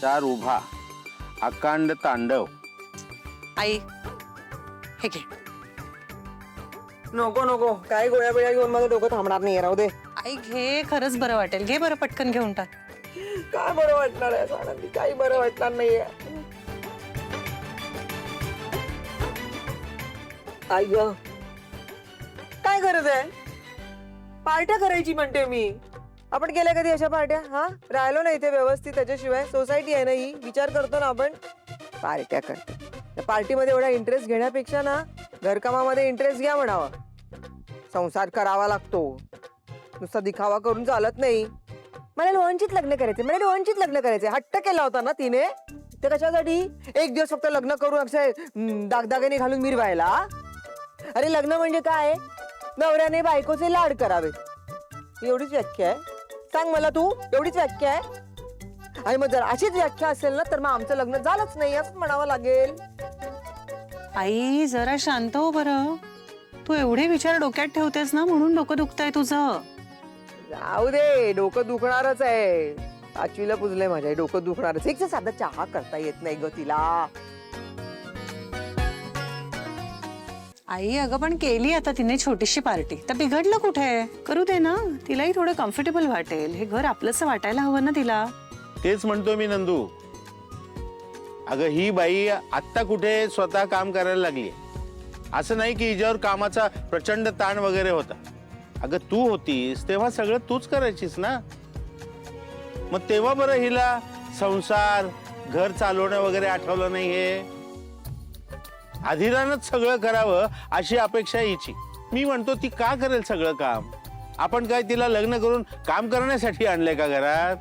संसार उभा, अकांड तांडव. आई हे घे. नको नको, काय गोळ्या बिळ्या घेऊन माझं डोकं थांबणार नाही, राहू दे. आई घे, खरंच बरं वाटेल. घे बरं, पटकन घेऊन टाक. काय बरं वाटणार आहे आनंदी, काही बरं वाटणार नाहीये. आई ग, काय गरज आहे? पार्ट्या करायची म्हणते मी. आपण केल्या कधी अशा पार्ट्या? हा, राहिलो ना इथे व्यवस्थित. त्याच्याशिवाय सोसायटी आहे ना ही, विचार करतो ना आपण. पार्ट्या करतो. त्या पार्टीमध्ये एवढा इंटरेस्ट घेण्यापेक्षा ना घरकामामध्ये इंटरेस्ट घ्या म्हणावं. संसार करावा लागतो, नुसता दिखावा करून चालत नाही. मला लोणचीत लग्न करायचे, मला लोणचीत लग्न करायचे. हट्ट केला होता ना तिने. ते कशासाठी? एक दिवस फक्त लग्न करून अक्षय दागदागिने घालून मिरवायला. अरे लग्न म्हणजे काय? नवऱ्याने बायकोचे लाड करावे, एवढीच व्याख्या आहे. सांग मला तू, एवढीच व्याख्या आहे? आणि मग जर अशीच व्याख्या असेल ना तर मग आमचं लग्न झालंच नाही असं म्हणावं लागेल. आई जरा शांत हो बरं. तू एवढे विचार डोक्यात ठेवतेस ना, म्हणून डोकं दुखतंय तुझं. जाऊ दे, डोकं दुखणारच आहे. 5वीला पुजलंय माझ्या, डोकं दुखणारच. एक साधा चहा करता येत नाही ग तिला. आई अगं पण केली आता तिने छोटीशी पार्टी, तर बिघडलं कुठे? करू दे ना, तिलाही थोडं कम्फर्टेबल वाटेल. हे घर आपलंसं वाटायला हवं ना तिला. तेच म्हणतो मी नंदू. अगं ही बाई आत्ता कुठे स्वतः काम करायला लागली. असं नाही की हिच्यावर कामाचा प्रचंड ताण वगैरे होता. अगं तू होतीस तेव्हा सगळं तूच करायचीस ना. मग तेव्हा बरं हिला संसार, घर चालवणं वगैरे आठवलं नाही. हे अधिरानच सगळं करावं अशी अपेक्षा हिची. मी म्हणतो ती का करेल सगळं काम? आपण काय तिला लग्न करून काम करण्यासाठी आणलंय का घरात?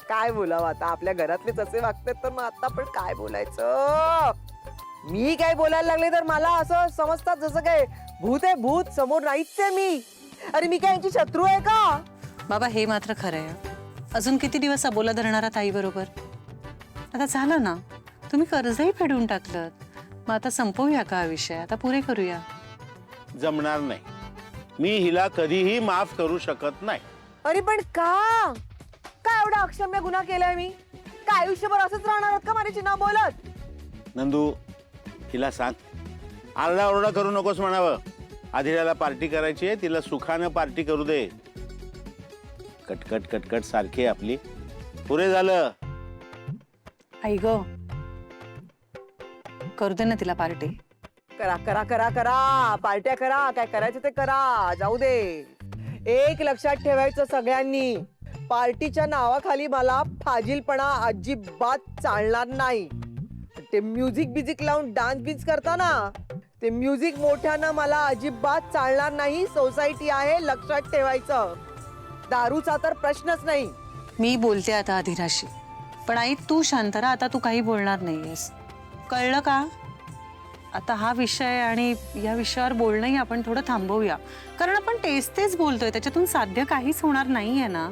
काय बोलावं आता, आपल्या घरातलेच असे वागतात तर मग आता पण काय बोलायचं? मी काय बोलायला लागले तर मला असं समजतात जसं काय भूत आहे, भूत समोर नाहीच आहे मी. अरे मी काय यांची शत्रू आहे का? बाबा हे मात्र खरं आहे. अजून किती दिवस अबोला धरणार आहात आई बरोबर? आता झालं ना, तुम्ही कर्जही फेडून टाकलं. मग आता संपवूया का हा विषय? आता पुरे करूया. जमणार नाही. मी हिला कधीही माफ करू शकत नाही. अरे पण का? काय एवढा अक्षम्य गुन्हा केलाय मी? काय आयुष्यभर असंच राहणार आहात का माझ्याशी न बोलत? नंदू हिला सांग, आरडाओरडा करू नकोस म्हणावं. अधिराला पार्टी करायची आहे, तिला सुखानं पार्टी करू दे. कटकट कटकट सारखी आपली. पुरे झालं. आई ग, करू दे ना तिला पार्टी. करा करा करा करा, पार्ट्या करा, काय करायचं ते करा, जाऊ दे. एक लक्षात ठेवायचं सगळ्यांनी, पार्टीच्या नावाखाली मला फाजीलपणा अजिबात चालणार नाही. ते म्युझिक बिझिक लावून डान्स बिन्स करता ना, ते म्युझिक मोठ्यानं मला अजिबात चालणार नाही. सोसायटी आहे, लक्षात ठेवायचं. दारूचा तर प्रश्नच नाही. मी बोलते आता अधिराशी, पण आई तू शांत राहा. आता तू काही बोलणार नाहीयेस, कळलं का? आता हा विषय आणि या विषयावर बोलणंही आपण थोडं थांबवूया. कारण आपण तेच बोलतोय, त्याच्यातून साध्य काहीच होणार नाहीये ना.